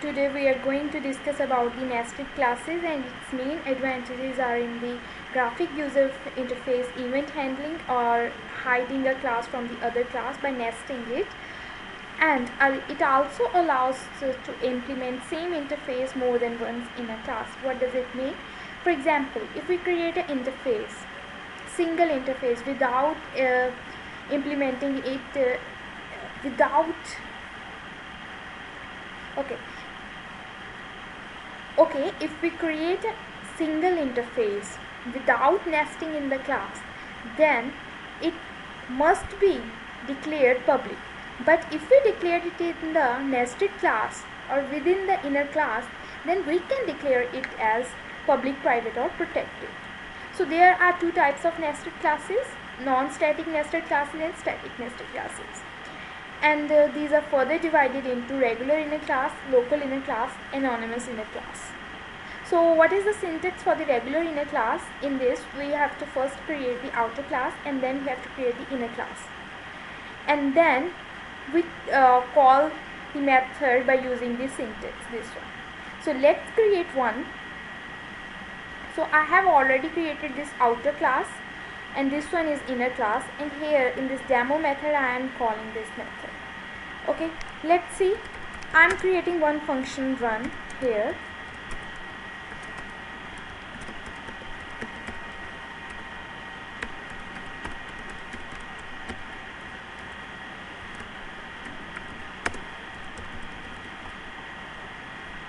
Today we are going to discuss about the nested classes, and its main advantages are in the graphic user interface, event handling, or hiding a class from the other class by nesting it. And it also allows to implement same interface more than once in a class. What does it mean? For example, if we create an interface, single interface, without implementing it without okay if we create a single interface without nesting in the class, then it must be declared public. But if we declare it in the nested class or within the inner class, then we can declare it as public, private, or protected. So there are two types of nested classes: non-static nested classes and static nested classes. And these are further divided into regular inner class, local inner class, anonymous inner class. So what is the syntax for the regular inner class? In this, we have to first create the outer class, and then we have to create the inner class, and then we call the method by using the syntax, this one. So let's create one. So I have already created this outer class, and this one is inner class, and here in this demo method I am calling this method. Okay, let's see. I am creating one function run here.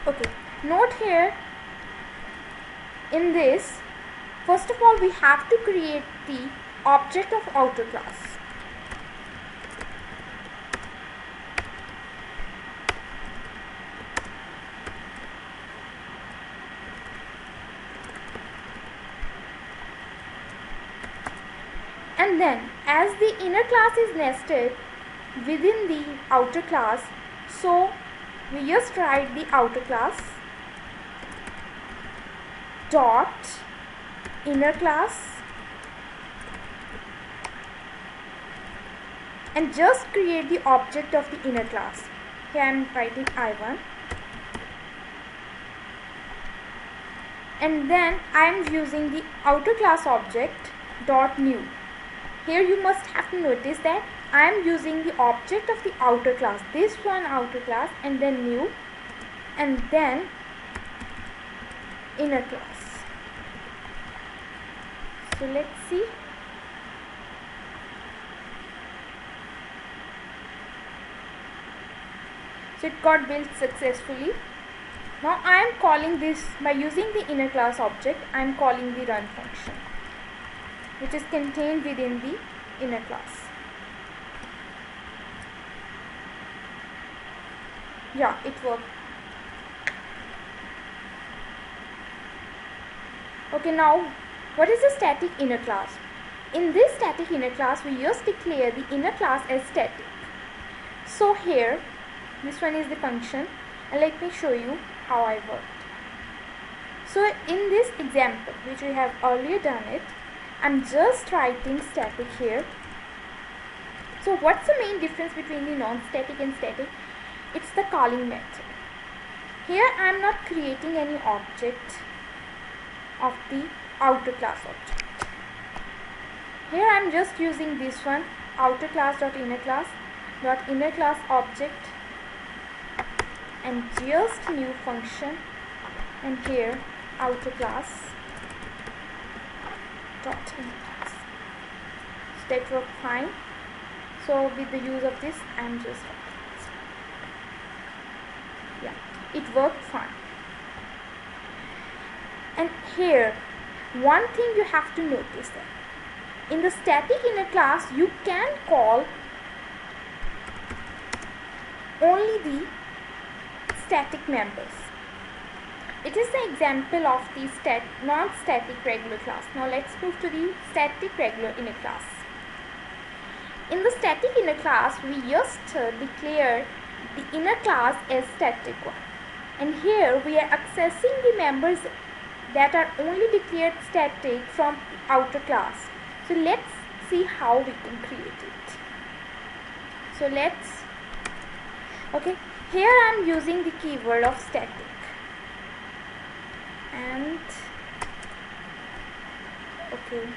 Okay, note here, in this, first of all we have to create the object of outer class. And then, as the inner class is nested within the outer class, so we just write the outer class dot inner class and just create the object of the inner class. Here I am writing I1, and then I am using the outer class object dot new. Here you must have to notice that I am using the object of the outer class, this one outer class, and then new, and then inner class. So let's see. So it got built successfully. Now I am calling this by using the inner class object. I am calling the run function, which is contained within the inner class. Yeah, it worked. Okay, now what is the static inner class? In this static inner class, we just declare the inner class as static. So here, this one is the function, and let me show you how I worked. So in this example, which we have earlier done it, I'm just writing static here. So what's the main difference between the non-static and static? It's the calling method. Here I am not creating any object of the outer class object. Here I am just using this one, outer class dot inner class object, and just new function, and here outer class dot inner class. So that worked fine. So with the use of this, I am just it worked fine. And here, one thing you have to notice that in the static inner class, you can call only the static members. It is the example of the non-static regular class. Now let's move to the static regular inner class. In the static inner class, we just declare the inner class as static one. And here we are accessing the members that are only declared static from the outer class. So let's see how we can create it. So let's Okay, here I am using the keyword of static, and okay,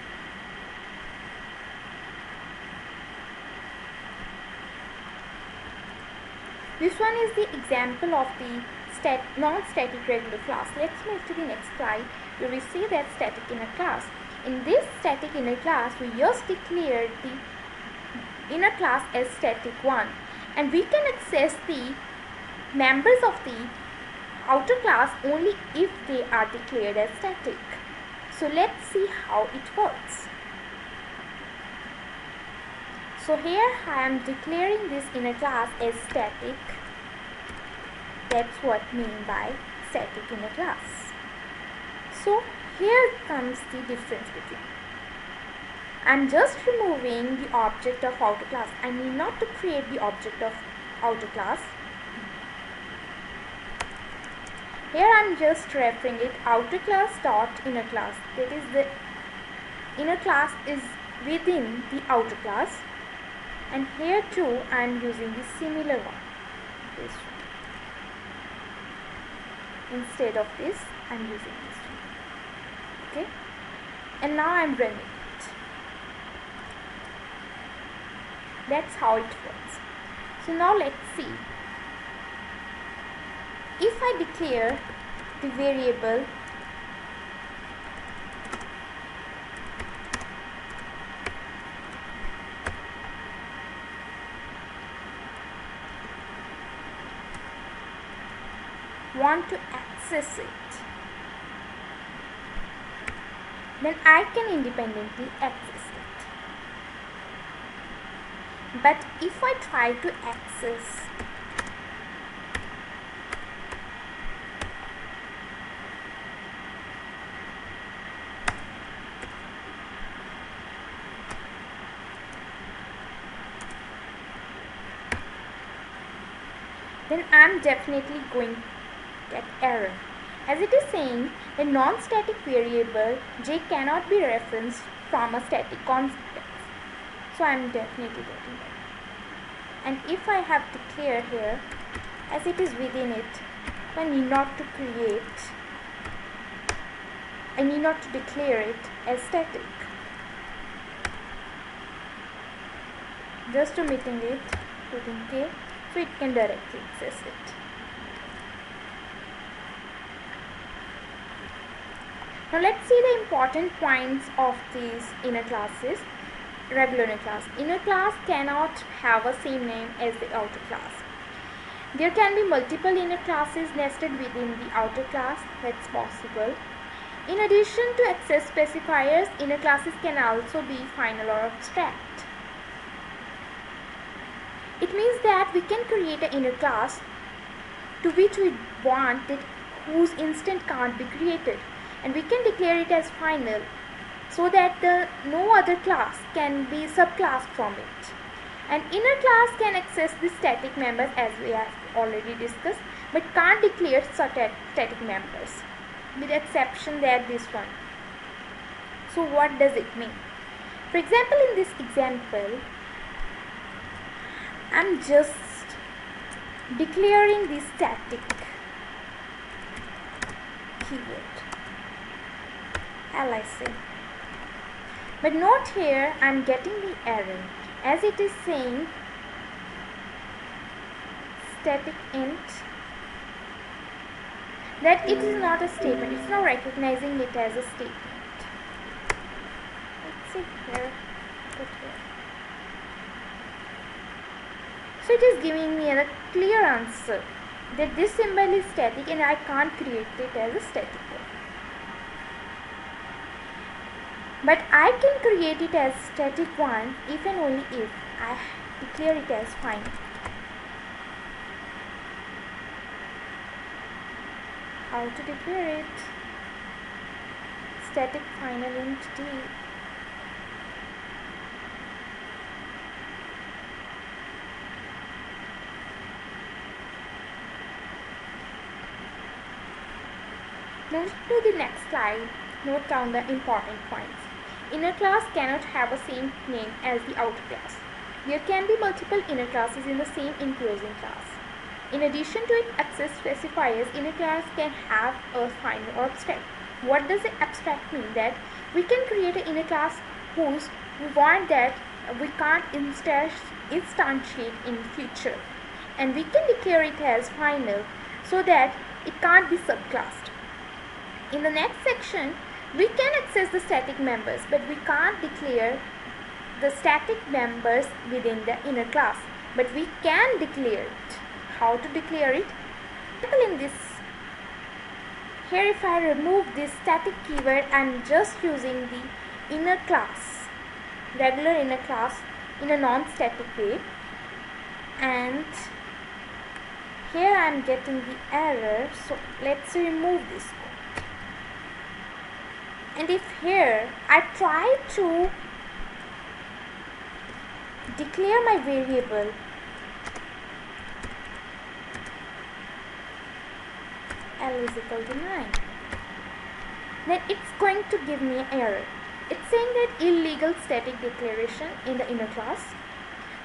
this one is the example of the non-static regular class. Let's move to the next slide where we see that static inner class. In this static inner class, we just declared the inner class as static 1, and we can access the members of the outer class only if they are declared as static. So let's see how it works. So here I am declaring this inner class as static. That's what I mean by static inner class. So here comes the difference between. I'm just removing the object of outer class. I need not to create the object of outer class. Here I'm just referring it outer class dot inner class. That is, the inner class is within the outer class, and here too I am using the similar one, this one. Instead of this I am using this one. Okay, and now I am running it. That's how it works. So now let's see. If I declare the variable want to access it, then I can independently access it. But if I try to access then I am definitely going to get error, as it is saying the non-static variable j cannot be referenced from a static consequence. So I am definitely getting error. And if I have declared here, as it is within it, I need not to declare it as static. Just omitting it, putting k, so it can directly access it. Now let's see the important points of these inner classes. Regular inner class. Inner class cannot have a same name as the outer class. There can be multiple inner classes nested within the outer class. That's possible. In addition to access specifiers, inner classes can also be final or abstract. It means that we can create an inner class to which we want it, whose instance can't be created, and we can declare it as final so that no other class can be subclassed from it. An inner class can access the static members, as we have already discussed, but can't declare such static members, with the exception that this one. So what does it mean? For example, in this example, I'm just declaring the static keyword, LIC. But note here, I'm getting the error, as it is saying static int, that it is not a statement. It's not recognizing it as a statement. Let's see here, put here. So it is giving me a clear answer that this symbol is static and I can't create it as a static one. But I can create it as static one if and only if I declare it as final. How to declare it? Static final int d. Move to the next slide. Note down the important points. Inner class cannot have a same name as the outer class. There can be multiple inner classes in the same enclosing class. In addition to its access specifiers, inner class can have a final or abstract. What does the abstract mean? That we can create an inner class whose we want that we can't instantiate in future, and we can declare it as final so that it can't be subclassed. In the next section, we can access the static members, but we can't declare the static members within the inner class, but we can declare it. How to declare it? In this, here if I remove this static keyword, I am just using the inner class, regular inner class in a non-static way, and here I am getting the error, so let's remove this code. And if here I try to declare my variable L is equal to 9, then it's going to give me an error. It's saying that illegal static declaration in the inner class.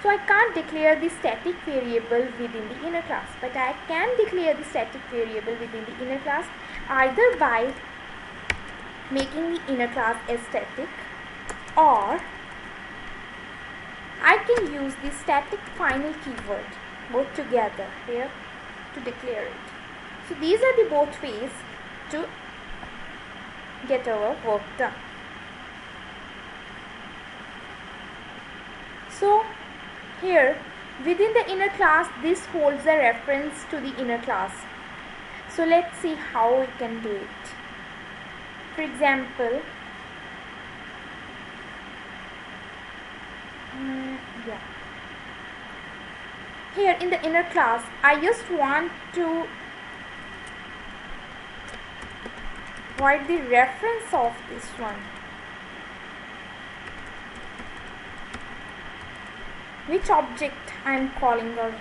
So I can't declare the static variable within the inner class, but I can declare the static variable within the inner class either by making the inner class as static, or I can use the static final keyword both together here to declare it. So these are the both ways to get our work done. So here within the inner class, this holds a reference to the inner class. So let's see how we can do it. For example, here in the inner class, I just want to write the reference of this one, which object I am calling, or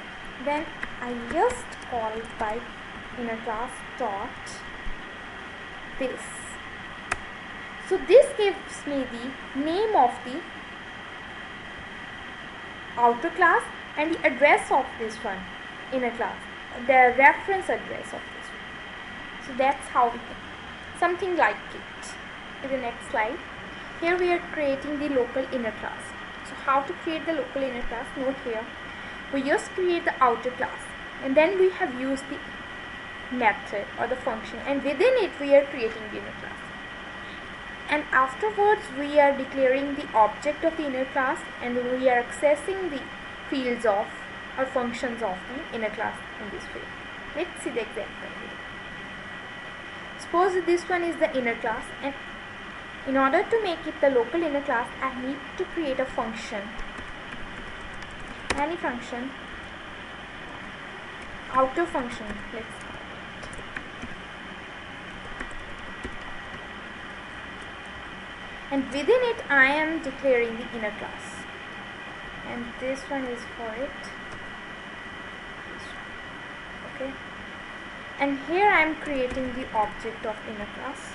then I just call it by inner class dot this. So this gives me the name of the outer class and the address of this one, inner class, the reference address of this one. So that's how we can, something like it. In the next slide, here we are creating the local inner class. So how to create the local inner class? Note here, we just create the outer class, and then we have used the method or the function, and within it we are creating the inner class, and afterwards we are declaring the object of the inner class, and we are accessing the fields of or functions of the inner class in this way. Let's see the example here. Suppose this one is the inner class, and in order to make it the local inner class, I need to create a function, any function, outer function, let's call it. And within it I am declaring the inner class, and this one is for it, okay. And here I am creating the object of inner class.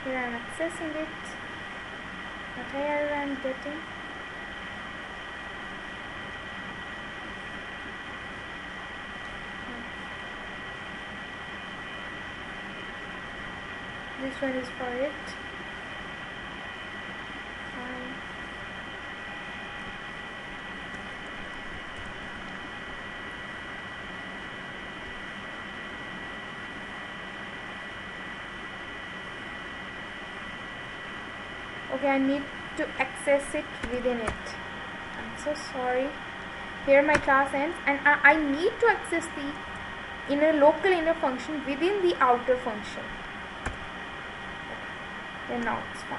Here I am accessing it. What error I am getting? This one is for it. Fine. Okay, I need to access it within it. I'm so sorry. Here my class ends, and I need to access the local inner function within the outer function. Then now it's fine.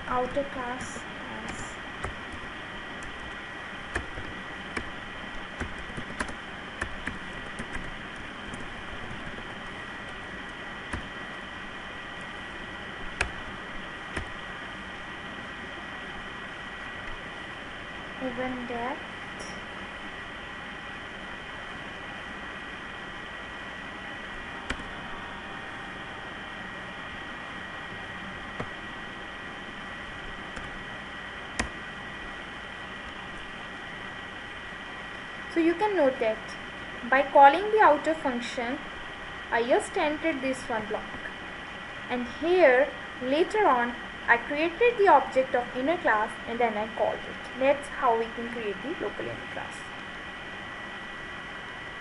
Outer class has even that. So you can note that by calling the outer function, I just entered this one block, and here later on I created the object of inner class and then I called it. That's how we can create the local inner class.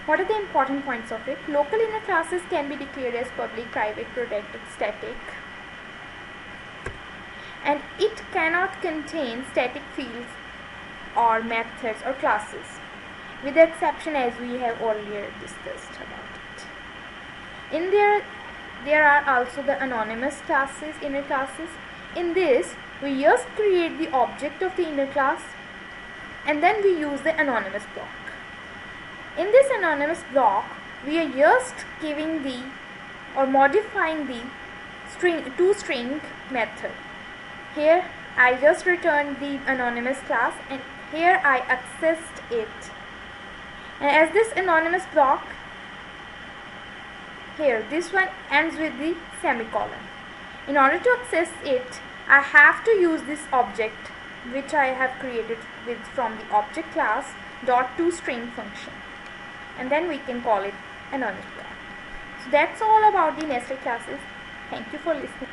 What are the important points of it? Local inner classes can be declared as public, private, protected, static, and it cannot contain static fields or methods or classes, with the exception as we have earlier discussed about it. In there are also the anonymous classes, inner classes. In this, we just create the object of the inner class and then we use the anonymous block. In this anonymous block, we are just giving the or modifying the toString method. Here I just returned the anonymous class and here I accessed it. And as this anonymous block, here this one ends with the semicolon. In order to access it, I have to use this object which I have created from the object class .toString function, and then we can call it anonymous block. So that's all about the nested classes. Thank you for listening.